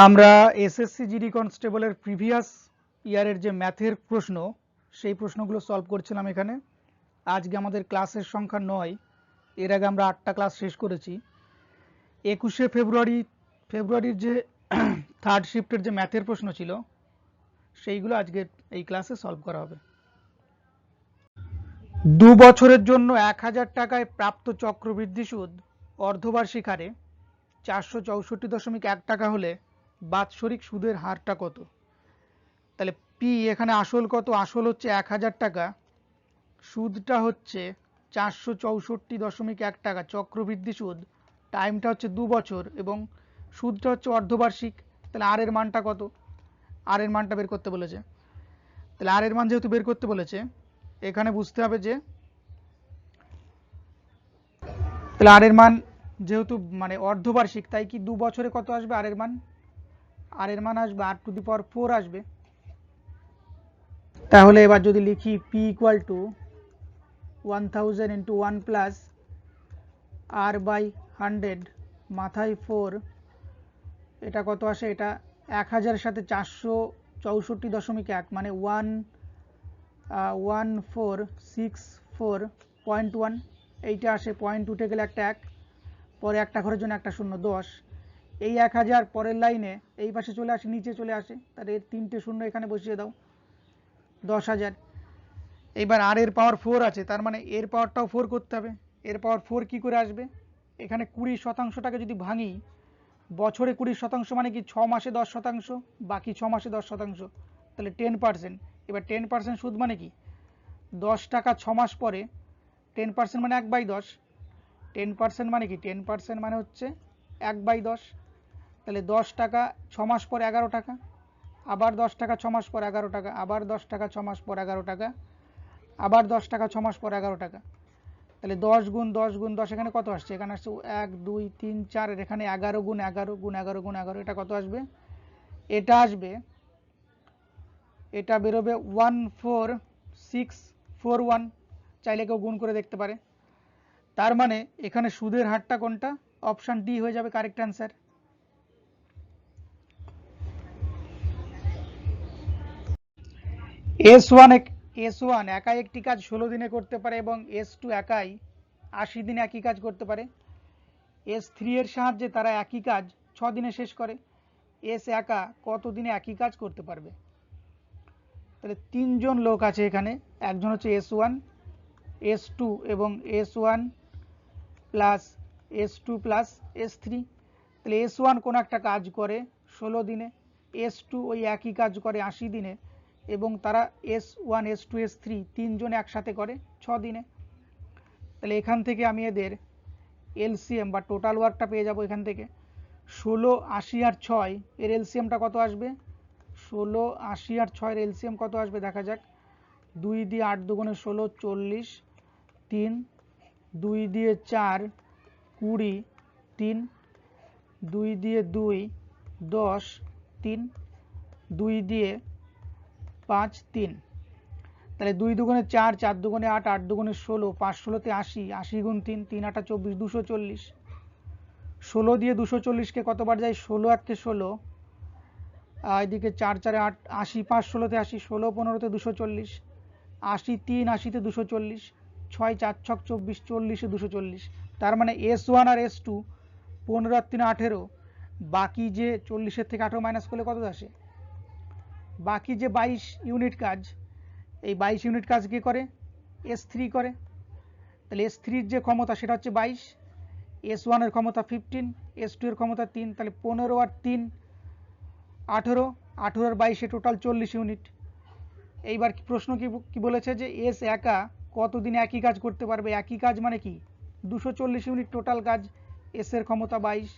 আমরা SSC GD কনস্টেবলের previous ইয়ারের যে ম্যাথের প্রশ্ন সেই প্রশ্নগুলো সলভ করছিলাম এখানে। আজকে আমাদের ক্লাসের সংখ্যা 9। এর আগে আমরা 8টা ক্লাস শেষ করেছি। 21শে ফেব্রুয়ারির যে থার্ড শিফটের যে ম্যাথের প্রশ্ন ছিল সেইগুলো আজকে এই ক্লাসে সলভ করা হবে। 2 বছরের জন্য 1000 টাকায় প্রাপ্ত চক্রবৃদ্ধি সুদ অর্ধবার্ষিক হারে 464.1 টাকা হলে বাৎসরিক সুদের হারটা কত? তাহলে পি এখানে আসল কত? আসল হচ্ছে 1000 টাকা, সুদটা হচ্ছে 464.1 টাকা, চক্রবৃদ্ধি সুদ, টাইমটা হচ্ছে 2 বছর এবং সুদটা হচ্ছে অর্ধবার্ষিক। তাহলে আর এর মানটা কত? আর এর মানটা বের করতে বলেছে। তাহলে আর এর মান যেহেতু বের করতে বলেছে, এখানে বুঝতে হবে যে তাহলে আর এর মান যেহেতু মানে অর্ধবার্ষিক, তাই কি 2 বছরে কত আসবে আর এর মান? আর এর মান আসবে r⁴ আসবে। তাহলে এবার যদি লিখি p equal to 1000 into 1 plus r/100 মাথায় 4, এটা কত আসে? এটা 1000 সাথে 464.1 মানে 1464.1, এইটা আসে। পয়েন্ট উঠে গেলে একটা 1, পরে একটা ঘরের জন্য একটা 0, 10। এই 1000 পরের লাইনে এই পাশে চলে আসে, নিচে চলে আসে, তাহলে এর 3টে শূন্য এখানে বসিয়ে দাও, 10,000। এবার আর এর পাওয়ার 4 আছে, তার মানে এর পাওয়ারটাও 4 করতে হবে। এর পাওয়ার 4 কি করে আসবে? এখানে 20%টাকে যদি ভাঙি, বছরে 20% মানে কি 6 মাসে 10%, বাকি 6 মাসে 10%, তাহলে 10%। এবার 10% সুদ মানে কি? 10 টাকা 6 মাস পরে 10% মানে 1/10। 10% মানে কি? 10% মানে হচ্ছে 1/10। তাহলে 10 টাকা 6 মাস পর 11 টাকা, আবার 10 টাকা 6 মাস পর 11 টাকা, আবার 10 টাকা 6 মাস পর 11 টাকা, আবার 10 টাকা 6 মাস পর 11 টাকা। তাহলে 10 গুণ 10 গুণ 10 এখানে কত আসছে? এখানে আসছে 1 2 3 4, এর এখানে 11 গুণ 11 গুণ 11 গুণ 11, এটা কত আসবে? এটা আসবে, এটা বেরোবে 14641। চাইলে কেউ গুণ করে দেখতে পারে। তার মানে এখানে সুদের হারটা কোনটা? অপশান ডি হয়ে যাবে কারেক্ট অ্যান্সার। S1 একাই একটি কাজ 16 দিনে করতে পারে এবং S2 একাই 80 দিনে একই কাজ করতে পারে। S3 এর সাহায্যে তারা একই কাজ 6 দিনে শেষ করে। S একা কত দিনে একই কাজ করতে পারবে? তাহলে 3জন লোক আছে এখানে, একজন হচ্ছে S1, S2 এবং S1 plus S2 plus S3। তাহলে S1 কোনো একটা কাজ করে 16 দিনে, S2 ওই একই কাজ করে 80 দিনে এবং তারা S1 S2 S3 তিনজনে একসাথে করে 6 দিনে। তাহলে এখান থেকে আমি এদের এলসিএম বা টোটাল ওয়ার্কটা পেয়ে যাব। এখান থেকে 16, 80 আর 6 এর এলসিএমটা কত আসবে? 16, 80 আর 6 এর এলসিএম কত আসবে দেখা যাক। 2 দিয়ে 8 দুগুণে 16, 40, 3, 2 দিয়ে 4, 20, 3, 2 দিয়ে 2, 10, 3, 2 দিয়ে 5, 3। তাহলে 2 দুগুণে 4, 4 দুগুণে 8, 8 দুগুণে 16, 5 ষোলোতে 80, 80 গুণ 3, 3 8 24, 240। 16 দিয়ে 240কে কতবার যায়? 16 1 16, এদিকে 4 4 8, 80, 5 ষোলোতে 80, 16 15তে 240, 80 3 80তে 240, 6 4 6 24, 40-এ 240। তার মানে S1 আর S2 15 আর 3 18, বাকি যে 40-এর থেকে 18 মাইনাস করলে কত আসে? বাকি যে 22 ইউনিট কাজ, এই 22 ইউনিট কাজ কি করে? S3 করে। তাহলে S3-র যে ক্ষমতা সেটা হচ্ছে 22, S1 এর ক্ষমতা 15, S2 এর ক্ষমতা 3, তাহলে 15 আর 3 18, 18 আর 22 টোটাল 40 ইউনিট। এইবার প্রশ্ন কি বলেছে? যে S একা কতদিনে একই কাজ করতে পারবে? একই কাজ মানে কি? 240 ইউনিট টোটাল কাজ। S এর ক্ষমতা 22,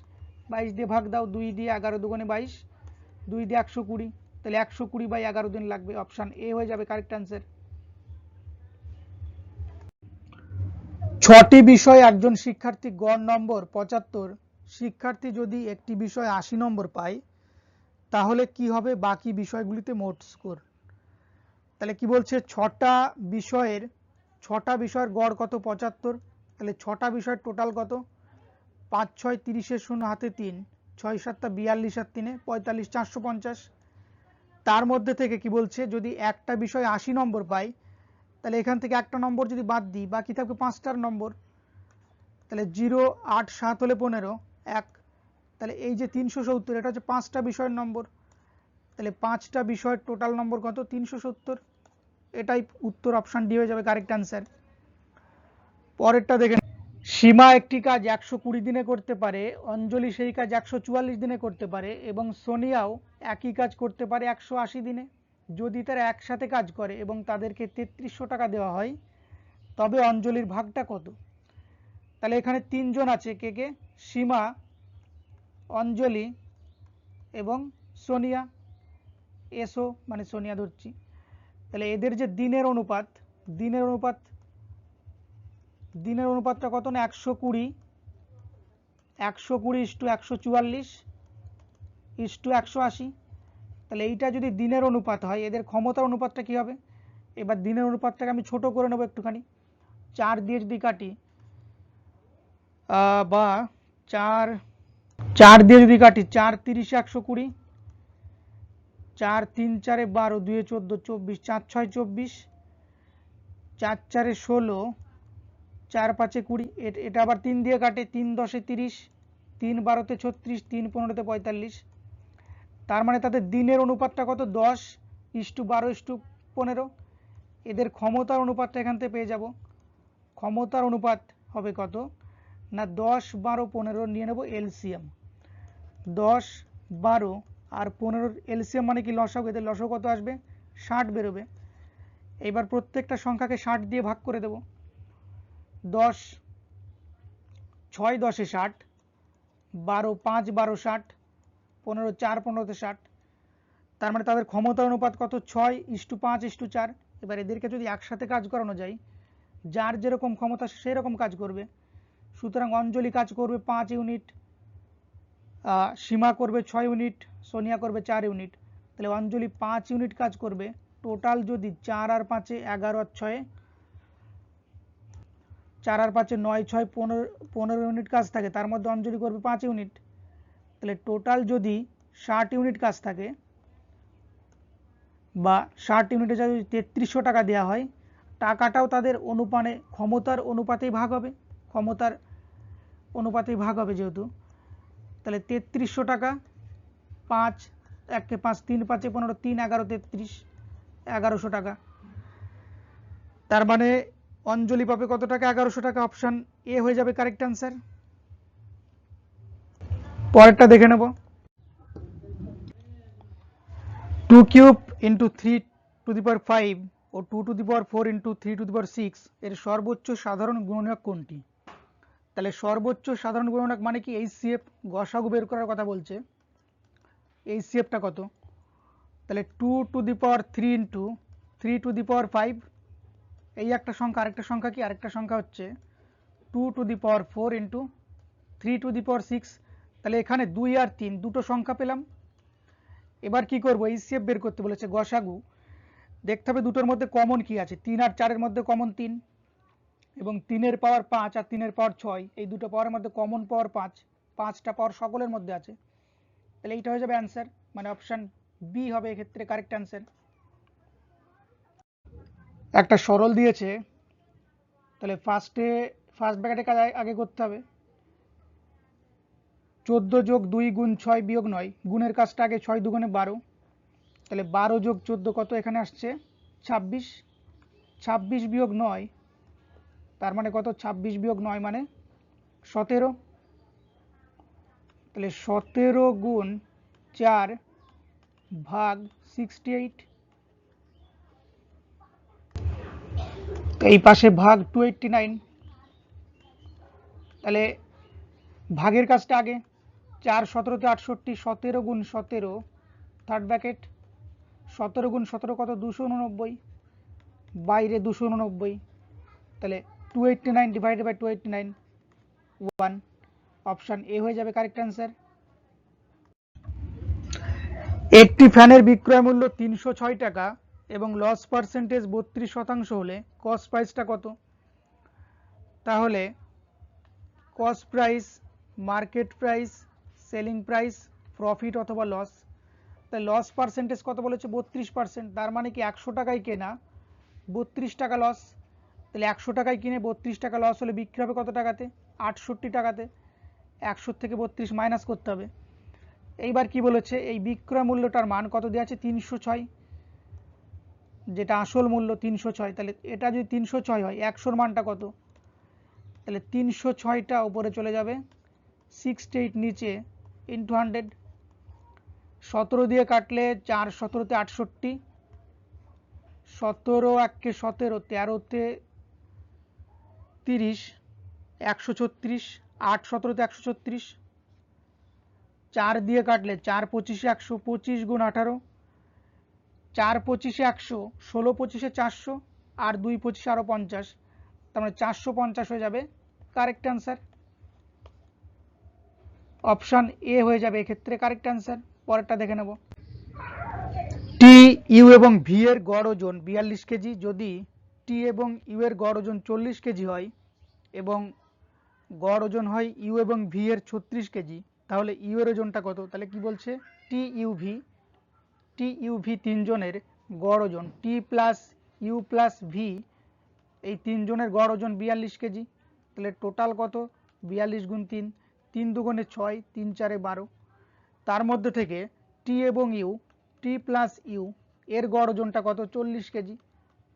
22 দিয়ে ভাগ দাও, 2 দিয়ে 11 দুগুণে 22, 2 দিয়ে 120, তাহলে 120/11 দিন লাগবে। অপশান এ হয়ে যাবে কারেক্ট অ্যান্সার। 6টি বিষয়ে একজন শিক্ষার্থী গড় নম্বর 75, শিক্ষার্থী যদি একটি বিষয়ে 80 নম্বর পায় তাহলে কি হবে বাকি বিষয়গুলিতে মোট স্কোর? তাহলে কি বলছে? 6টা বিষয়ের গড় কত? 75। তাহলে 6টা বিষয়ের টোটাল কত? 5 6 30-এর 0 হাতে 3, 6 7 42 আর 3 45 450। তার মধ্যে থেকে কি বলছে, যদি একটা বিষয় 80 নম্বর পাই তাহলে এখান থেকে একটা নম্বর যদি বাদ দিই বাকি থাকবে 5টার নম্বর। তাহলে 0 8 7 হলে 15 1, তাহলে এই যে 370 এটা হচ্ছে 5টা বিষয়ের নম্বর। তাহলে 5টা বিষয়ের টোটাল নম্বর কত? 370। এটাই উত্তর, অপশন ডি হয়ে যাবে কারেক্ট অ্যান্সার। পরেরটা দেখেন, সীমা একটি কাজ 120 দিনে করতে পারে, অঞ্জলি সেই কাজ 144 দিনে করতে পারে এবং সোনিয়াও একই কাজ করতে পারে 180 দিনে। যদি তারা একসাথে কাজ করে এবং তাদেরকে 3300 টাকা দেওয়া হয় তবে অঞ্জলির ভাগটা কত? তাহলে এখানে তিনজন আছে, কে কে? সীমা, অঞ্জলি এবং সোনিয়া। এসো মানে সোনিয়া ধরছি। তাহলে এদের যে দিনের অনুপাতটা কত না? 120 ইস্টু 144 ইস্টু 180। তাহলে এইটা যদি দিনের অনুপাত হয়, এদের ক্ষমতার অনুপাতটা কি হবে? এবার দিনের অনুপাতটাকে আমি ছোট করে নেব একটুখানি। 4 দিয়ে যদি কাটি বা 4 দিয়ে যদি কাটি, 4 30 120, 4 3 4 12, 2 14 24, 4 6 24, 4 4 16, 4 5 20। এটা আবার 3 দিয়ে কাটে, 3 10 30, 3 12 36, 3 15 45। তার মানে তাদের দিনের অনুপাতটা কত? 10 ইস্টু 12 ইস্টু 15। এদের ক্ষমতার অনুপাতটা এখান থেকে পেয়ে যাব। ক্ষমতার অনুপাত হবে কত না? 10 12 15 নিয়ে নেব এলসিএম। 10 12 আর 15 এলসিএম মানে কি? লসাগু। এদের লসাগু কত আসবে? 60 বেরোবে। এবার প্রত্যেকটা সংখ্যাকে 60 দিয়ে ভাগ করে দেব। 10 6 10 60, 12 5 12 60, 15 4 15 60। তার মানে তাদের ক্ষমতার অনুপাত কত? 6 ইস্টু 5 ইস্টু 4। এবার এদেরকে যদি একসাথে কাজ করানো যায়, যার যেরকম ক্ষমতা সেরকম কাজ করবে। সুতরাং অঞ্জলি কাজ করবে 5 ইউনিট, সীমা করবে 6 ইউনিট, সোনিয়া করবে 4 ইউনিট। তাহলে অঞ্জলি 5 ইউনিট কাজ করবে। টোটাল যদি 4 আর 5 11 আর 6, 4 আর 5 9 6 15 ইউনিট কাজ থাকে, তার মধ্যে অঞ্জলি করবে 5 ইউনিট। তাহলে টোটাল যদি 60 ইউনিট কাজ থাকে বা 60 ইউনিটে যদি 3300 টাকা দেওয়া হয়, টাকাটাও তাদের ক্ষমতার অনুপাতেই ভাগ হবে। যেহেতু, তাহলে 3300 টাকা 5 1 কে 5 3 5 15 3 11 33 1100 টাকা। তার মানে অঞ্জলি পাবে কত টাকা? 1100 টাকা। অপশন এ হয়ে যাবে কারেক্ট অ্যান্সার। পরেরটা দেখে নেব। 2 cube into 3 to the power 5 ও 2 to the power 4 into 3 to the power 6 এর সর্বোচ্চ সাধারণ গুণনীয়ক কোনটি? তাহলে সর্বোচ্চ সাধারণ গুণনীয়ক মানে কি? এইচসিএফ, গসাগু বের করার কথা বলছে। এইচসিএফটা কত? তাহলে 2 to the power 3 into 3 to the power 5, এই একটা সংখ্যা। আরেকটা সংখ্যা কি? আরেকটা সংখ্যা হচ্ছে 2 to the power 4 into 3 to the power 6। তাহলে এখানে 2 আর 3 দুটো সংখ্যা পেলাম। এবার কি করব? এইচসিএফ বের করতে বলেছে, গসাগু। দেখতে হবে দুটোর মধ্যে কমন কি আছে। 3 আর 4 এর মধ্যে কমন 3 এবং 3 এর পাওয়ার 5 আর 3 এর পাওয়ার 6, এই দুটো পাওয়ারের মধ্যে কমন পাওয়ার 5, 5টা পাওয়ার সকলের মধ্যে আছে। তাহলে এইটা হয়ে যাবে অ্যান্সার, মানে অপশন বি হবে এক্ষেত্রে কারেক্ট অ্যান্সার। একটা সরল দিয়েছে, তাহলে ফার্স্ট ব্র্যাকেটে কাজ আগে করতে হবে। 14 যোগ 2 গুণ 6 বিয়োগ 9, গুণের কাজটা আগে। 6 2 12, তাহলে 12 যোগ 14 কত? এখানে আসছে 26। 26 বিয়োগ 9, তার মানে কত? 26 বিয়োগ 9 মানে 17। তাহলে 17 গুণ 4 ভাগ 68, এই পাশে ভাগ 289। তাহলে ভাগের কাজটা আগে। 4 17 68, 17 গুণ 17 থার্ড ব্র্যাকেট, 17 গুণ 17 কত? 289, বাইরে 289। তাহলে 289 ডিভাইডেড বাই 289 1, অপশন এ হয়ে যাবে কারেক্ট অ্যান্সার। একটি ফ্যানের বিক্রয় মূল্য 306 টাকা এবং লস পার্সেন্টেজ 32% হলে কস্ট প্রাইসটা কত? তাহলে cost price, market price, selling price, profit অথবা লস। তাই লস পার্সেন্টেজ কত বলেছে? 32%। তার মানে কি 100 টাকায় কেনা, 32 টাকা লস। তাহলে 100 টাকায় কিনে 32 টাকা লস হলে বিক্রি হবে কত টাকাতে? 68 টাকাতে। 100 থেকে 32 মাইনাস করতে হবে। এইবার কি বলেছে? এই বিক্রয় মূল্যটার মান কত দেওয়া আছে? 306, যেটা আসল মূল্য 306। তাহলে এটা যদি 306 হয়, 100-র মানটা কত? তাহলে 306টা উপরে চলে যাবে, 68 নিচে, ইন্টু 100। 17 দিয়ে কাটলে 4 17-তে 68, 17 1 17, 13-তে 30, 136, 8 17-তে 136। 4 দিয়ে কাটলে 4 25-এ 125 গুণ 18, 4 25-এ 100, 16 25-এ 400, আর 2 25-এ আরো 50। তার মানে 450 হয়ে যাবে কারেক্ট অ্যান্সার। অপশান এ হয়ে যাবে এক্ষেত্রে কারেক্ট অ্যান্সার। পরেরটা দেখে নেব। টি, ইউ এবং ভি এর গড় ওজন 42 কেজি। যদি টি এবং ইউ এর গড় ওজন 40 কেজি হয় এবং গড় ওজন হয় ইউ এবং ভি এর 36 কেজি, তাহলে ইউ এর ওজনটা কত? তাহলে কি বলছে? টি ইউ ভি তিনজনের গড় ওজন, টি প্লাস ইউ প্লাস ভি, এই তিনজনের গড় ওজন 42 কেজি। তাহলে টোটাল কত? 42 গুণ 3, 3 দুগুণে 6, 3 4-এ 12। তার মধ্যে থেকে টি এবং ইউ, টি প্লাস ইউ এর গড় ওজনটা কত? 40 কেজি।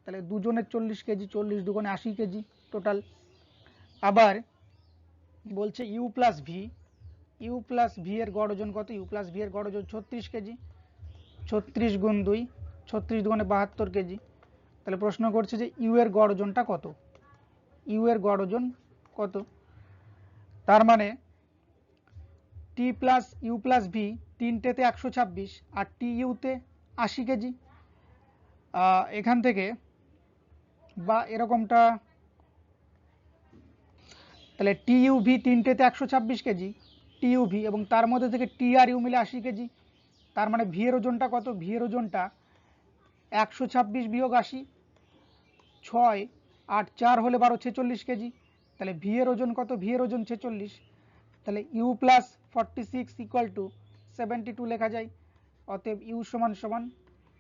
তাহলে দুজনের 40 কেজি, 40 দুগুণে 80 কেজি টোটাল। আবার বলছে ইউ প্লাস ভি এর গড় ওজন কত? ইউ প্লাস ভি এর গড় ওজন 36 কেজি। 36 গুণ 2, 36 দুগুণে 72 কেজি। তাহলে প্রশ্ন করছে যে ইউ এর গড় ওজনটা কত? ইউ এর গড় ওজন কত? তার মানে T plus U plus V তিনটেতে 126 আর টি ইউতে 80 কেজি। এখান থেকে বা এরকমটা, তাহলে টি ইউ ভি তিনটেতে 126 কেজি টি ইউ ভি, এবং তার মধ্যে থেকে টি আর ইউ মিলে 80 কেজি। তার মানে ভি এর ওজনটা কত? ভি এর ওজনটা 126 বিয়োগ 80, 6 8 4 হলে 12, 46 কেজি। তাহলে ভি এর ওজন কত? ভি এর ওজন 46। তাহলে ইউ প্লাস 46 ইকুয়াল টু 72 লেখা যায়। অতএব ইউ সমান সমান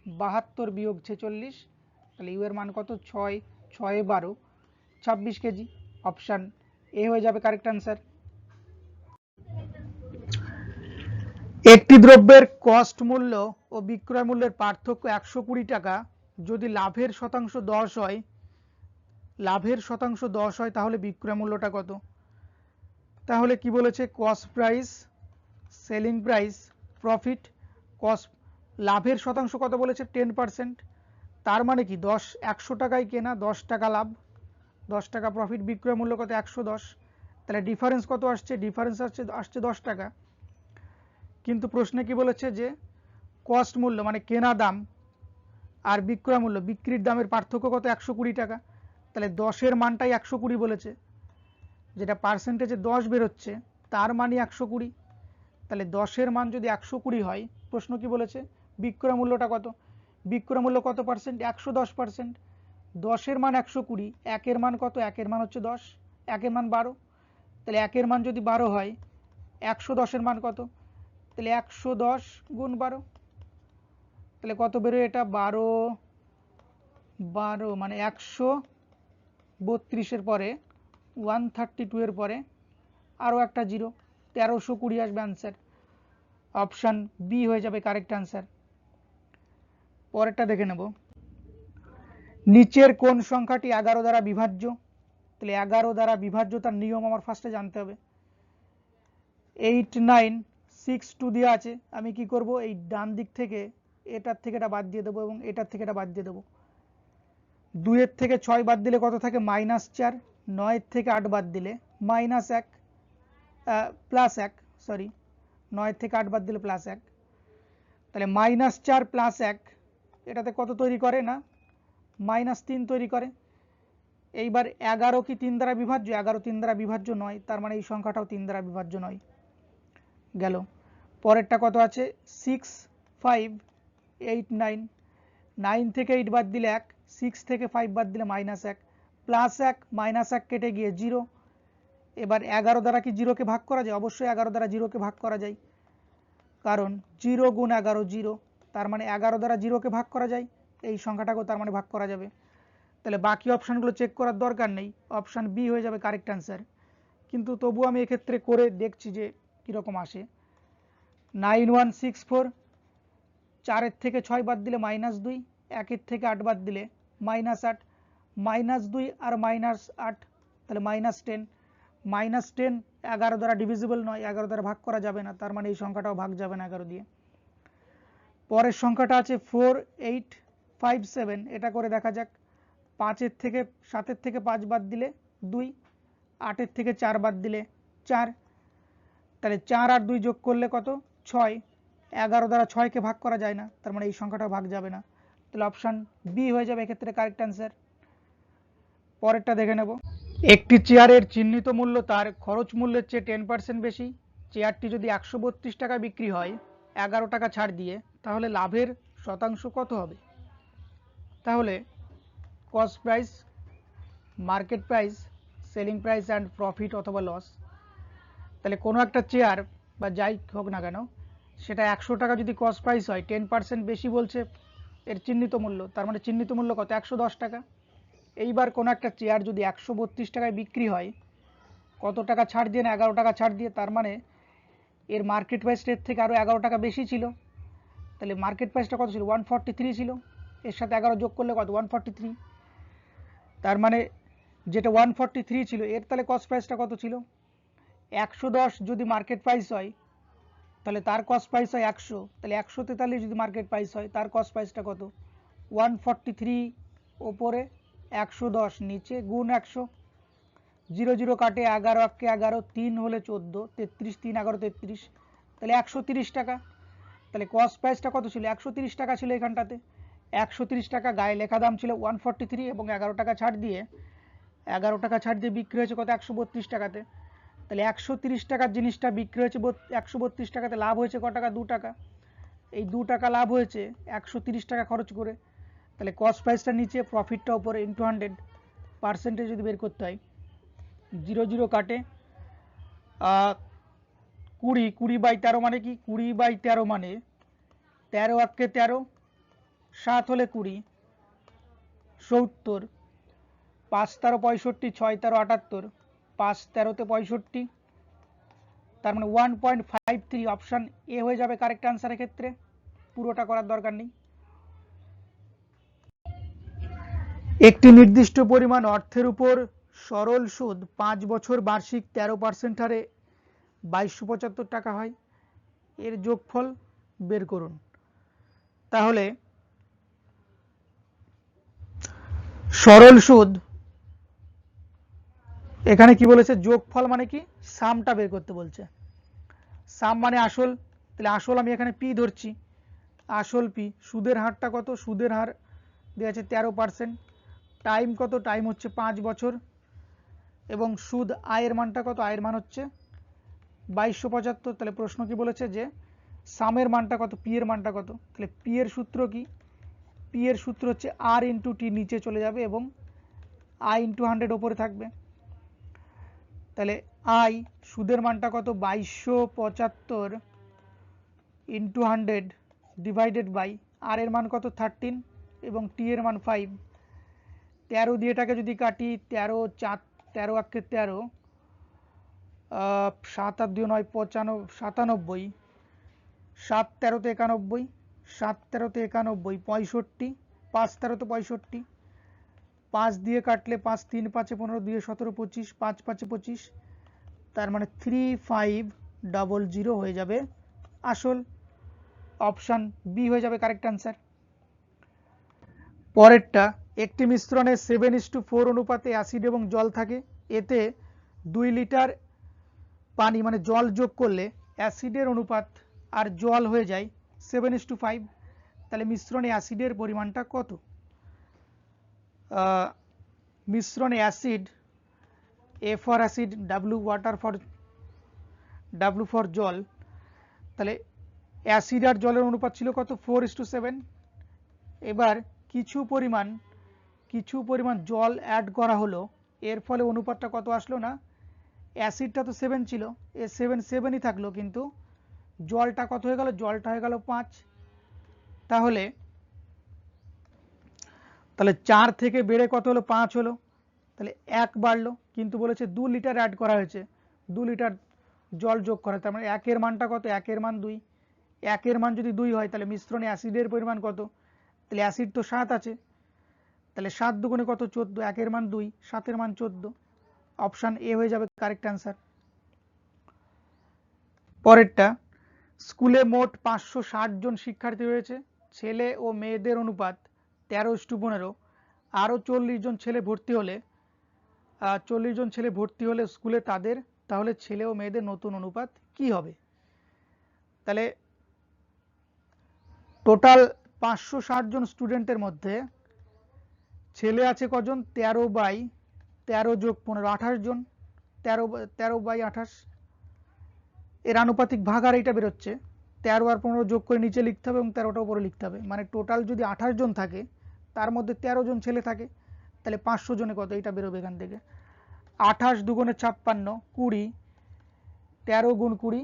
72 বিয়োগ 46। তাহলে ইউ এর মান কত? 6 6 12, 26 কেজি। অপশান এ হয়ে যাবে কারেক্ট অ্যান্সার। একটি দ্রব্যের কস্ট মূল্য ও বিক্রয় মূল্যের পার্থক্য 120 টাকা। যদি লাভের শতাংশ 10 হয়, তাহলে বিক্রয় মূল্যটা কত? তাহলে কি বলেছে? Cost price, selling price, profit, cost. লাভের শতাংশ কত বলেছে? 10%। তার মানে কি 100 টাকায় কেনা, 10 টাকা লাভ, 10 টাকা প্রফিট। বিক্রয় মূল্য কত? 110। তাহলে ডিফারেন্স কত আসছে? ডিফারেন্স আসছে 10 টাকা। কিন্তু প্রশ্নে কি বলেছে? যে কস্ট মূল্য মানে কেনা দাম আর বিক্রয় মূল্য, বিক্রির দামের পার্থক্য কত? 120 টাকা। তাহলে 10-এর মানটাই 120 বলেছে, যেটা পার্সেন্টেজে 10 বেরোচ্ছে তার মানই 120। তাহলে 10-এর মান যদি 120 হয়, প্রশ্ন কি বলেছে? বিক্রয় মূল্যটা কত? বিক্রয় মূল্য কত পার্সেন্ট? 110%। 10-এর মান 120, 1-এর মান কত? 1-এর মান হচ্ছে 10, 1-এর মান 12। তাহলে 1-এর মান যদি 12 হয়, 110-এর মান কত? তাহলে 110 গুণ 12। তাহলে কত বেরোয় এটা? 12 মানে 132-এর পরে 132 এর পরে আরও একটা জিরো, 1320 আসবে অ্যান্সার। অপশান বি হয়ে যাবে কারেক্ট অ্যান্সার। পরেরটা দেখে নেব। নিচের কোন সংখ্যাটি 11 দ্বারা বিভাজ্য? তাহলে 11 দ্বারা বিভাজ্যতার নিয়ম আমার ফার্স্টে জানতে হবে। 8 9 6 2 দেওয়া আছে। আমি কি করব? এই ডান দিক থেকে এটার থেকে এটা বাদ দিয়ে দেবো এবং এটার থেকে এটা বাদ দিয়ে দেবো। 2-এর থেকে 6 বাদ দিলে কত থাকে? -4। 9-এর থেকে 8 বাদ দিলে -1, +1, সরি, 9-এর থেকে 8 বাদ দিলে +1। তাহলে -4 +1 এটাতে কত তৈরি করে? না, -3 তৈরি করে। এইবার 11 কি 3 দ্বারা বিভাজ্য? 11 3 দ্বারা বিভাজ্য নয়, তার মানে এই সংখ্যাটাও 3 দ্বারা বিভাজ্য নয়। গেল। পরেরটা কত আছে? 6 5 8 9, 9 থেকে 8 বাদ দিলে 1, 6 থেকে 5 বাদ দিলে -1, +1 -1 কেটে গিয়ে 0, এবার 11 দ্বারা কি 0কে ভাগ করা যায়? অবশ্যই 11 দ্বারা 0কে ভাগ করা যায়, কারণ 0 গুণ 11 0, তার মানে 11 দ্বারা 0কে ভাগ করা যায়, এই সংখ্যাটাকেও তার মানে ভাগ করা যাবে। তাহলে বাকি অপশানগুলো চেক করার দরকার নেই, অপশান বি হয়ে যাবে কারেক্ট অ্যান্সার। কিন্তু তবু আমি এক্ষেত্রে করে দেখছি যে কীরকম আসে। 9164, 4-এর থেকে 6 বাদ দিলে -2, 1-এর থেকে 8 বাদ দিলে -8, -2 আর -8 তাহলে -10, -10 11 দ্বারা ডিভিজিবল নয়, 11 দ্বারা ভাগ করা যাবে না, তার মানে এই সংখ্যাটাও ভাগ যাবে না 11 দিয়ে। পরের সংখ্যাটা আছে 4857, এটা করে দেখা যাক। 5-এর থেকে 7-এর থেকে 5 বাদ দিলে 2, 8-এর থেকে 4 বাদ দিলে 4, তাহলে 4 আর 2 যোগ করলে কত? 6, 11 দ্বারা 6কে ভাগ করা যায় না, তার মানে এই সংখ্যাটাও ভাগ যাবে না, তাহলে অপশান বি হয়ে যাবে এক্ষেত্রে কারেক্ট অ্যান্সার। পরেরটা দেখে নেব। একটি চেয়ারের চিহ্নিত মূল্য তার খরচ মূল্যের চেয়ে 10% বেশি। চেয়ারটি যদি 132 টাকা বিক্রি হয় 11 টাকা ছাড় দিয়ে, তাহলে লাভের শতাংশ কত হবে? তাহলে cost price, market price, selling price and profit অথবা লস। তাহলে কোনো একটা চেয়ার বা যাই হোক না কেন, সেটা 100 টাকা যদি কস্ট প্রাইস হয়, 10% বেশি বলছে এর চিহ্নিত মূল্য, তার মানে চিহ্নিত মূল্য কত? 110 টাকা। এইবার কোনো একটা চেয়ার যদি 132 টাকায় বিক্রি হয়, কত টাকা ছাড় দিয়ে? না 11 টাকা ছাড় দিয়ে, তার মানে এর মার্কেট প্রাইস এর থেকে আরও 11 টাকা বেশি ছিল। তাহলে মার্কেট প্রাইসটা কত ছিল? 143 ছিল, এর সাথে 11 যোগ করলে কত? 143, তার মানে যেটা 143 ছিল এর তাহলে কস্ট প্রাইসটা কত ছিল? 110 যদি মার্কেট প্রাইস হয়, তাহলে তার কস্ট প্রাইস হয় 100, তাহলে 143 যদি মার্কেট প্রাইস হয়, তার কস্ট প্রাইসটা কত? 143 ওপরে 110 নিচে গুণ 100, 0 0 কাটে, 11 1 11, 3 হলে 14, 33 3 11 33, তাহলে 130 টাকা। তাহলে কস্ট প্রাইসটা কত ছিল? 130 টাকা ছিল এখানটাতে, 130 টাকা, গায়ে লেখা দাম ছিল 143 এবং 11 টাকা ছাড় দিয়ে, 11 টাকা ছাড় দিয়ে বিক্রি হয়েছে কত? 132 টাকাতে। তাহলে 130 টাকার জিনিসটা বিক্রি হয়েছে 132 টাকাতে, লাভ হয়েছে ক টাকা? 2 টাকা। এই 2 টাকা লাভ হয়েছে 130 টাকা খরচ করে, তাহলে কস্ট প্রাইসটা নিচে, প্রফিটটা উপরে, ইন্টু 100 পার্সেন্টেজ যদি বের করতে হয়, 0 0 কাটে, 20 20/13 মানে কি? 20/13 মানে 13 1 13, 7 হলে 20, 70, 5 13 65, 6 13 78, 5 13 65, তার মানে 1.53, অপশান এ হয়ে যাবে কারেক্ট অ্যান্সারের ক্ষেত্রে, পুরোটা করার দরকার নেই। একটি নির্দিষ্ট পরিমাণ অর্থের উপর সরল সুদ 5 বছর বার্ষিক 13% হারে 2275 টাকা হয়, এর যোগফল বের করুন। তাহলে সরল সুদ, এখানে কি বলেছে? যোগফল মানে কি? সামটা বের করতে বলছে। সাম মানে আসল, তাহলে আসল আমি এখানে পি ধরছি, আসল পি। সুদের হারটা কত? সুদের হার দেওয়া আছে 13%, টাইম কত? টাইম হচ্ছে 5 বছর, এবং সুদ আয়ের মানটা কত? আয়ের মান হচ্ছে 2275। তাহলে প্রশ্ন কি বলেছে? যে সামের মানটা কত, পি এর মানটা কত? তাহলে পি এর সূত্র কি? পি এর সূত্র হচ্ছে আর ইন্টু টি, নিচে চলে যাবে এবং আই ইন্টু 100 ওপরে থাকবে। তাহলে আই, সুদের মানটা কত? 2275 ইন্টু 100 ডিভাইডেড বাই আর এর মান কত? 13 এবং টি এর মান 5। 13 দিয়ে এটাকে যদি কাটি, 13 4 13 1 13, 7 আর 2 9 95, 7 13 91, 7 13 91, 65, 5 13 65, 5 দিয়ে কাটলে 5 3 5 15, 2 17 25, 5 5 25, তার মানে 3500 হয়ে যাবে আসল। অপশান বি হয়ে যাবে কারেক্ট অ্যান্সার। পরেরটা, একটি মিশ্রণে 7:4 অনুপাতে অ্যাসিড এবং জল থাকে, এতে 2 লিটার পানি মানে জল যোগ করলে অ্যাসিডের অনুপাত আর জল হয়ে যায় 7:5, তাহলে মিশ্রণে অ্যাসিডের পরিমাণটা কত? মিশ্রণে acid, A for acid, W for জল, তাহলে অ্যাসিড আর জলের অনুপাত ছিল কত? 4:7। এবার কিছু পরিমাণ জল অ্যাড করা হলো, এর ফলে অনুপাতটা কত আসলো? না অ্যাসিডটা তো 7 ছিল, এ 7ই থাকলো, কিন্তু জলটা কত হয়ে গেল, জলটা হয়ে গেল 5। তাহলে 4 থেকে বেড়ে কত হলো, 5 হলো, তাহলে 1 বাড়লো, কিন্তু বলেছে 2 লিটার অ্যাড করা হয়েছে, 2 লিটার জল যোগ করা, তার মানে 1 এর মানটা কত, 1 এর মান 2, 1 এর মান যদি 2 হয় তাহলে মিশ্রণে অ্যাসিডের পরিমাণ কত, তাহলে অ্যাসিড তো 7 আছে, তাহলে 7 দুগুণে কত, 14, 1 এর মান 2, 7 এর মান 14, অপশান এ হয়ে যাবে কারেক্ট অ্যান্সার। পরেরটা, স্কুলে মোট 560 জন শিক্ষার্থী রয়েছে, ছেলে ও মেয়েদের অনুপাত 13:15, আরও 40 জন ছেলে ভর্তি হলে 40 জন ছেলে ভর্তি হলে স্কুলে তাদের, তাহলে ছেলে ও মেয়েদের নতুন অনুপাত কি হবে? তাহলে টোটাল 560 জন স্টুডেন্টের মধ্যে ছেলে আছে কজন, 13/13 যোগ 15, 28 জন, 13/28, এর আনুপাতিক ভাগ আর এইটা বেরোচ্ছে, 13 আর 15 যোগ করে নিচে লিখতে হবে এবং 13টা উপরে লিখতে হবে, মানে টোটাল যদি 28 জন থাকে তার মধ্যে 13 জন ছেলে থাকে, তাহলে 500 জনে কত, এইটা বেরোবে এখান থেকে, 28 দুগুণে 56, 20, 13 গুণ 20,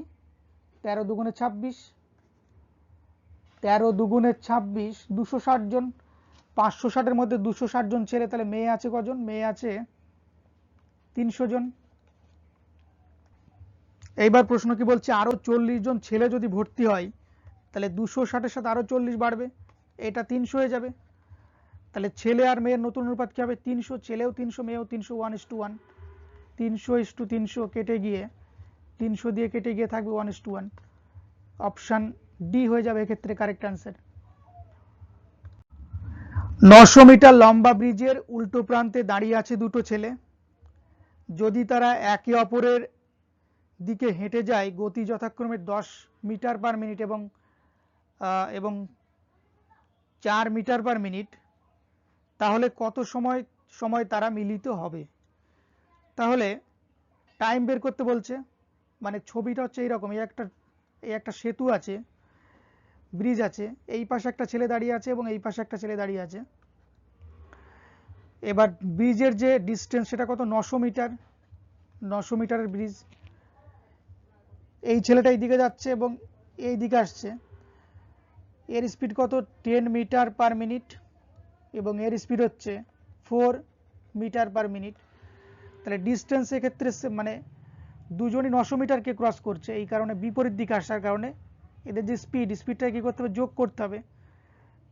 13 দুগুণে 26, 13 দুগুণে 26, 260 জন, 560-এর মধ্যে 260 জন ছেলে, তাহলে মেয়ে আছে কজন, মেয়ে আছে 300 জন। এইবার প্রশ্ন কি বলছে, আরো 40 জন ছেলে যদি ভর্তি হয় তাহলে 260-এর সাথে আরো 40 বাড়বে, এটা 300 হয়ে যাবে, তাহলে ছেলে আর মেয়ের নতুন অনুপাত কি হবে, 300, ছেলেও 300 মেয়েও 300, 1:1, 300:300 কেটে গিয়ে 300 দিয়ে কেটে গিয়ে থাকবে 1:1, অপশান ডি হয়ে যাবে এক্ষেত্রে কারেক্ট অ্যান্সার। 900 মিটার লম্বা ব্রিজের উল্টো প্রান্তে দাঁড়িয়ে আছে দুটো ছেলে, যদি তারা একে অপরের দিকে হেঁটে যায় গতি যথাক্রমে 10 মিটার পার মিনিট এবং 4 মিটার পার মিনিট, তাহলে কত সময় তারা মিলিত হবে? তাহলে টাইম বের করতে বলছে, মানে ছবিটা হচ্ছে এইরকম, এই একটা সেতু আছে, ব্রিজ আছে, এই পাশে একটা ছেলে দাঁড়িয়ে আছে এবং এই পাশে একটা ছেলে দাঁড়িয়ে আছে, এবার ব্রিজের যে ডিস্টেন্স সেটা কত, 900 মিটার, 900 মিটারের ব্রিজ, এই ছেলেটা এই দিকে যাচ্ছে এবং এই দিকে আসছে, এর স্পিড কত, 10 মিটার পার মিনিট এবং এর স্পিড হচ্ছে 4 মিটার পার মিনিট, তাহলে ডিস্টেন্স এক্ষেত্রে মানে দুজনই 900 মিটারকে ক্রস করছে, এই কারণে বিপরীত দিকে আসার কারণে এদের যে স্পিডটা কি করতে হবে, যোগ করতে হবে,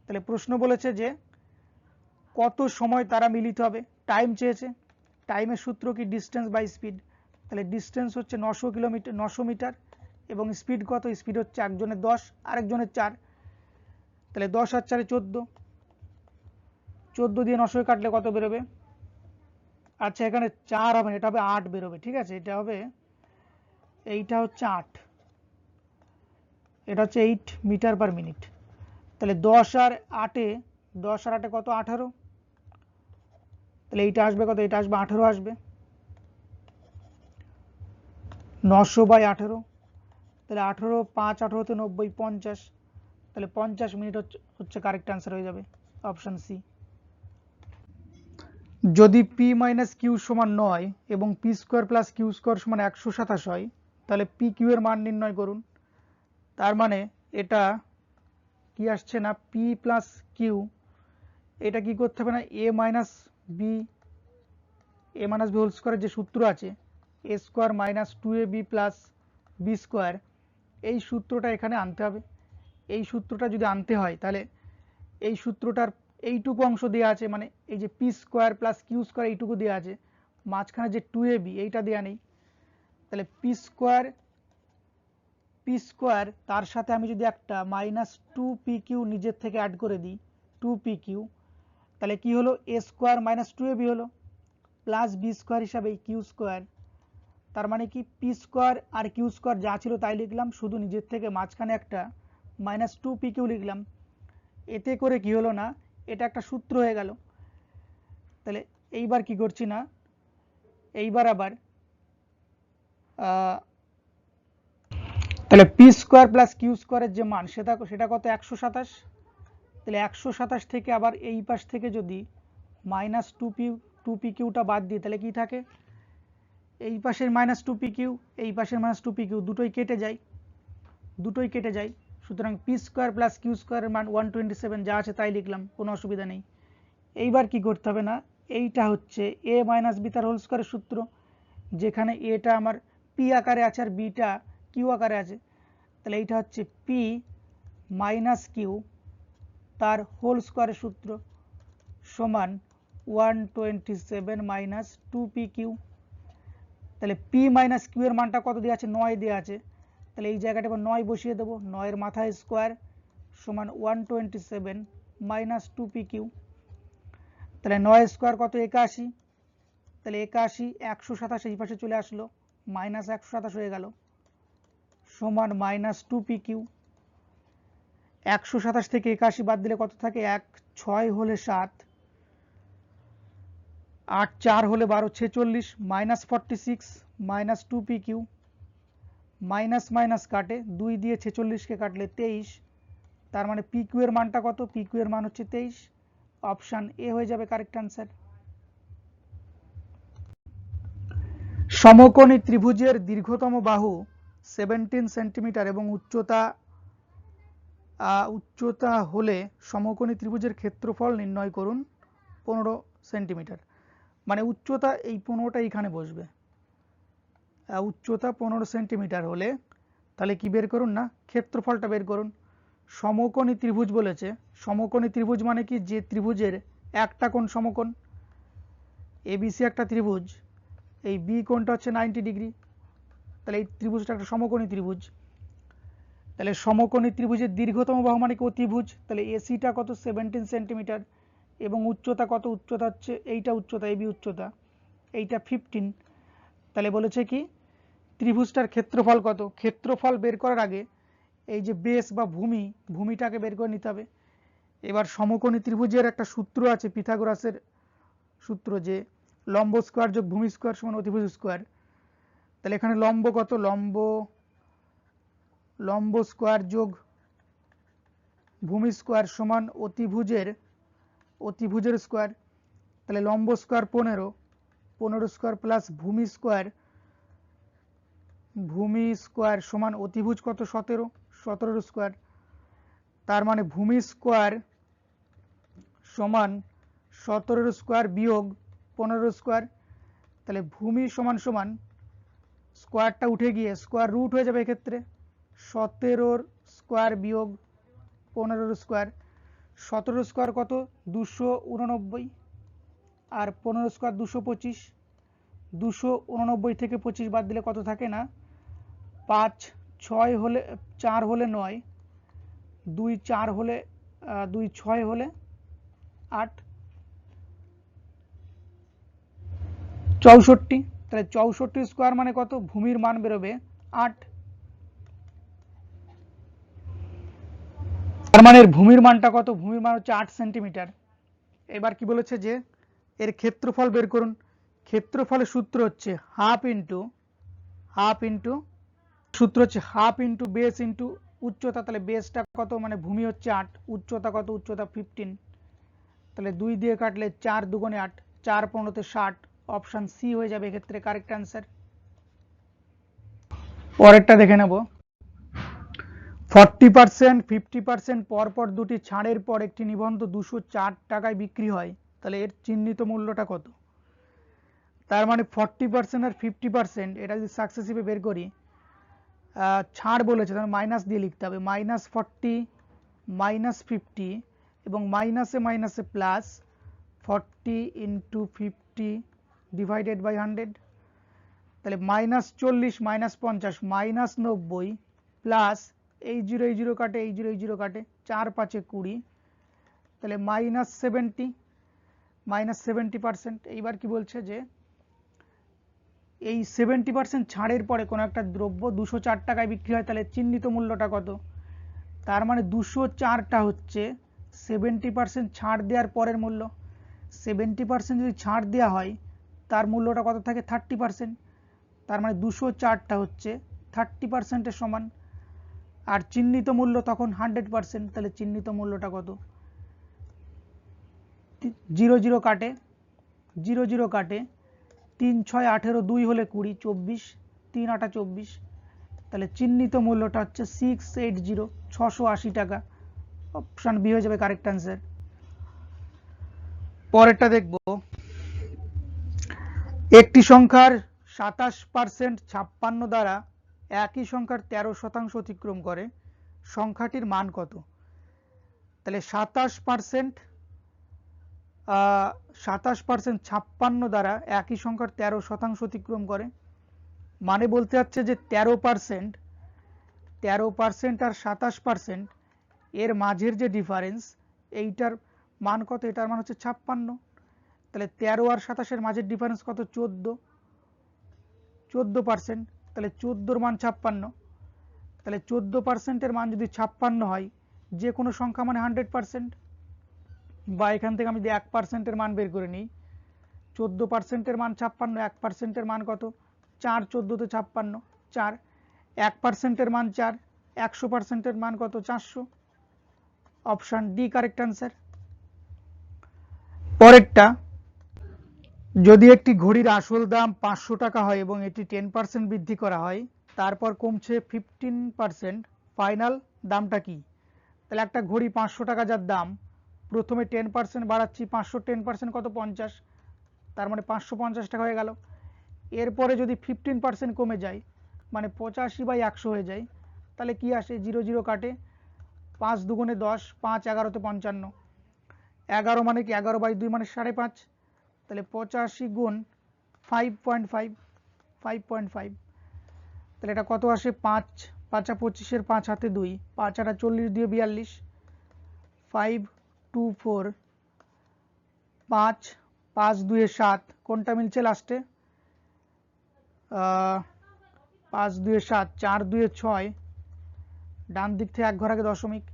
তাহলে প্রশ্ন বলেছে যে কত সময় তারা মিলিত হবে, টাইম চেয়েছে, টাইমের সূত্র কি, ডিস্টেন্স বাই স্পিড, তাহলে ডিস্টেন্স হচ্ছে 900 মিটার এবং স্পিড কত, স্পিড হচ্ছে একজনের 10 আরেকজনের 4, তাহলে 10 আর 4 14, 14 দিয়ে 900 কাটলে কত বেরোবে, আচ্ছা এখানে 4 হবে, এটা হবে 8 বেরোবে, ঠিক আছে, এটা হবে, এইটা হচ্ছে 8, এটা হচ্ছে 8 মিটার পার মিনিট, তাহলে 10 আর 8-এ কত, 18, তাহলে এইটা আসবে কত, এটা আসবে 18 আসবে, 900/18, তাহলে 18, 5, 18 তে 90, 50, তাহলে 50 মিনিট হচ্ছে কারেক্ট অ্যান্সার হয়ে যাবে, অপশন সি। যদি পি মাইনাস কিউ সমান 9 এবং P square plus Q square সমান 127 হয়, তাহলে পি কিউ এর মান নির্ণয় করুন, তার মানে এটা কি আসছে না, পি প্লাস কিউ, এটা কি করতে হবে না, এ মাইনাস বি হোল স্কোয়ারের যে সূত্র আছে, A square minus 2ab plus B square, এই সূত্রটা এখানে আনতে হবে, এই সূত্রটা যদি আনতে হয় তাহলে এই সূত্রটার এইটুকু অংশ দেওয়া আছে, মানে এই যে P square plus Q square এইটুকু দেওয়া আছে, মাঝখানে যে 2ab এইটা দেওয়া নেই, তাহলে পি স্কোয়ার তার সাথে আমি যদি একটা মাইনাস 2pq নিজের থেকে অ্যাড করে দিই, 2pq, তাহলে কি হলো, এ স্কোয়ার মাইনাস 2ab হলো, প্লাস বি স্কোয়ার হিসাবে কিউ স্কোয়ার, তার মানে কি পি স্কোয়ার আর কিউ স্কোয়ার যা ছিল তাই লিখলাম, শুধু নিজের থেকে মাঝখানে একটা মাইনাস 2pq লিখলাম, এতে করে কি হলো না, এটা একটা সূত্র হয়ে গেল, তাহলে এইবার কি করছি না, এইবার আবার তাহলে পি স্কোয়ার প্লাস কিউ স্কোয়ারের যে মান সেটা কত, 127, তাহলে 127 থেকে আবার এই পাশ থেকে যদি মাইনাস 2pqটা বাদ দিই তাহলে কি থাকে, এই পাশের মাইনাস টু পি কিউ, এই পাশের মাইনাস টু পি কিউ দুটোই কেটে যায়, সুতরাং পি স্কোয়ার প্লাস কিউ স্কোয়ারের মান 127, যা আছে তাই লিখলাম, কোনো অসুবিধা নেই। এইবার কি করতে হবে না, এইটা হচ্ছে এ মাইনাস বি তার হোল স্কোয়ারের সূত্র, যেখানে এটা আমার পি আকারে আছে আর বিটা কিউ আকারে আছে, তাহলে এইটা হচ্ছে পি মাইনাস কিউ তার হোল স্কোয়ারের সূত্র সমান 127 মাইনাস 2পি কিউ। তাহলে পি মাইনাস কিউ এর মানটা কত দেওয়া আছে, 9 দেওয়া আছে, তাহলে এই জায়গাটা আবার 9 বসিয়ে দেবো, 9 এর মাথায় স্কোয়ার সমান 127 মাইনাস 2পি কিউ। তাহলে 9 স্কোয়ার কত, 81, তাহলে 81 127 এই পাশে চলে আসলো, মাইনাস 127 হয়ে গেল, সমান মাইনাস 2পি কিউ। 127 থেকে 81 বাদ দিলে কত থাকে, 1 6 হলে 7, 8 4 হলে 12 46, মাইনাস 46 মাইনাস 2পি কিউ, মাইনাস মাইনাস কাটে, 2 দিয়ে 46কে কাটলে 23, তার মানে পি কিউ এর মানটা কত, পি কিউ এর মান হচ্ছে 23, অপশান এ হয়ে যাবে কারেক্ট আনসার। সমকোণী ত্রিভুজের দীর্ঘতম বাহু 17 সেন্টিমিটার এবং উচ্চতা হলে সমকোণী ত্রিভুজের ক্ষেত্রফল নির্ণয় করুন 15 সেন্টিমিটার। মানে উচ্চতা এই 15টা এইখানে বসবে, উচ্চতা 15 সেন্টিমিটার হলে তাহলে কি বের করুন না, ক্ষেত্রফলটা বের করুন। সমকোণী ত্রিভুজ বলেছে, সমকোণী ত্রিভুজ মানে কি, যে ত্রিভুজের একটা কোণ সমকোণ, এবিসি একটা ত্রিভুজ, এই বি কোণটা হচ্ছে 90 ডিগ্রি, তাহলে এই ত্রিভুজটা একটা সমকোণী ত্রিভুজ। তাহলে সমকোণী ত্রিভুজের দীর্ঘতম বাহু মানে কি অতিভুজ, তাহলে এসিটা কত 17 সেন্টিমিটার এবং উচ্চতা কত, উচ্চতা হচ্ছে এইটা উচ্চতা, এবি উচ্চতা, এইটা 15, তাহলে বলেছে কি ত্রিভুজটার ক্ষেত্রফল কত। ক্ষেত্রফল বের করার আগে এই যে বেস বা ভূমিটাকে বের করে নিতে হবে। এবার সমকোণী ত্রিভুজের একটা সূত্র আছে, পিথাগোরাসের সূত্র, যে লম্ব স্কোয়ার যোগ ভূমি স্কোয়ার সমান অতিভুজ স্কোয়ার। তাহলে এখানে লম্ব কত, লম্ব স্কোয়ার যোগ ভূমি স্কোয়ার সমান অতিভুজের স্কোয়ার। তাহলে লম্ব স্কোয়ার 15 স্কোয়ার প্লাস ভূমি স্কোয়ার সমান অতিভুজ কত 17 স্কোয়ার। তার মানে ভূমি স্কোয়ার সমান 17 স্কোয়ার বিয়োগ 15 স্কোয়ার। তাহলে ভূমি সমান সমান স্কোয়ারটা উঠে গিয়ে স্কোয়ার রুট হয়ে যাবে, এক্ষেত্রে 17 স্কোয়ার বিয়োগ 15 স্কোয়ার। 17 স্কোয়ার কত 289 আর 15 স্কোয়ার 225, 289 থেকে 25 বাদ দিলে কত থাকে না, 5 6 হলে 4 হলে 9, 2 4 হলে 2 6 হলে 8, 64। তাহলে 64 স্কোয়ার মানে কত, ভূমির মান বেরোবে 8, তার মানে এর ভূমির মানটা কত, ভূমির মান হচ্ছে 8 সেন্টিমিটার। এবার কি বলেছে যে এর ক্ষেত্রফল বের করুন। ক্ষেত্রফলের সূত্র হচ্ছে হাফ ইন্টু বেস ইন্টু উচ্চতা। তাহলে বেসটা কত, মানে ভূমি হচ্ছে 8, উচ্চতা কত, উচ্চতা 15, তাহলে 2 দিয়ে কাটলে 4 দুগুণে 8, 4 15 60, অপশান সি হয়ে যাবে এক্ষেত্রে কারেক্ট অ্যান্সার। পরেরটা দেখে নেব। 40% 50% পরপর দুটি ছাড়ের পর একটি নিবন্ধ 204 টাকায় বিক্রি হয়, তাহলে এর চিহ্নিত মূল্যটা কত। তার মানে 40% আর 50% এটা যদি সাকসেসিভে বের করি, ছাড় বলেছে তাহলে মাইনাস দিয়ে লিখতে হবে, -40 -50 এবং মাইনাসে প্লাস 40 × 50 ডিভাইডেড বাই 100, তাহলে -40 -50 -90 প্লাস এই জিরো কাটে, এই জিরো কাটে, 4 5 20, তাহলে -70%। এইবার কি বলছে যে এই 70% ছাড়ের পরে কোনো একটা দ্রব্য 204 টাকায় বিক্রি হয়, তাহলে চিহ্নিত মূল্যটা কত। তার মানে 204টা হচ্ছে 70% ছাড় দেওয়ার পরের মূল্য। 70% যদি ছাড় দেওয়া হয় তার মূল্যটা কত থাকে, 30%। তার মানে 204টা হচ্ছে 30%-এর সমান। আর চিহ্নিত মূল্য তখন 100%, তাহলে চিহ্নিত মূল্যটা কত, 0 0 কাটে, 3 6 18 2 হলে 20 24 3 8 24, তাহলে চিহ্নিত মূল্যটা হচ্ছে 680 680 টাকা। অপশন বি হয়ে যাবে কারেক্ট অ্যান্সার। পরেরটা দেখব, একটি সংখ্যার 27% 56 দ্বারা একই সংখ্যার 13% অতিক্রম করে, সংখ্যাটির মান কত? তাহলে 27% 56 দ্বারা একই সংখ্যার 13% অতিক্রম করে, মানে বলতে চাচ্ছে যে 13% আর 27% এর মাঝের যে ডিফারেন্স, এইটার মান কত? এটার মান হচ্ছে 56। তাহলে 13 আর 27-এর মাঝের ডিফারেন্স কত? 14%। তাহলে 14-র মান 56। তাহলে 14%-এর মান যদি 56 হয়, যে কোনো সংখ্যা মানে 100%। বা এখান থেকে আমি যদি 1%-এর মান বের করে নিই, 14%-এর মান 56, 1%-এর মান কত? 4 14 তে 56 4, 1%-এর মান 4, 100%-এর মান কত? 400। Option D correct answer. পরেরটা, যদি একটি ঘড়ির আসল দাম 500 টাকা হয় এবং এটি 10% বৃদ্ধি করা হয়, তারপর কমছে 15%, ফাইনাল দামটা কি? তাহলে একটা ঘড়ি 500 টাকা যার দাম, প্রথমে 10% বাড়াচ্ছি, 500 10% কত? 50, তার মানে 550 টাকা হয়ে গেল। এরপরে যদি 15% কমে যায়, মানে 85/100 হয়ে যায়, তাহলে কি আসে? 0 0 কাটে, 5 দুগুণে 10, 5 11-তে 55, 11 মানে কি? 11/2 মানে 5.5, তাহলে 85 গুণ 5.5, 5.5, তাহলে এটা কত আসে? 5 5 25, 5 হাতে 2, 5 8 40 দিয়ে 42, 5 2 4, 5 5 2 7, কোনটা মিলছে লাস্টে? 5 2 7, 4 2 6, ডান দিক থেকে এক ঘর আগে দশমিক,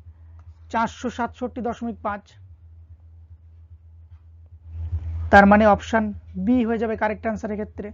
467.5। তার মানে অপশন বি হয়ে যাবে কারেক্ট অ্যান্সারের ক্ষেত্রে।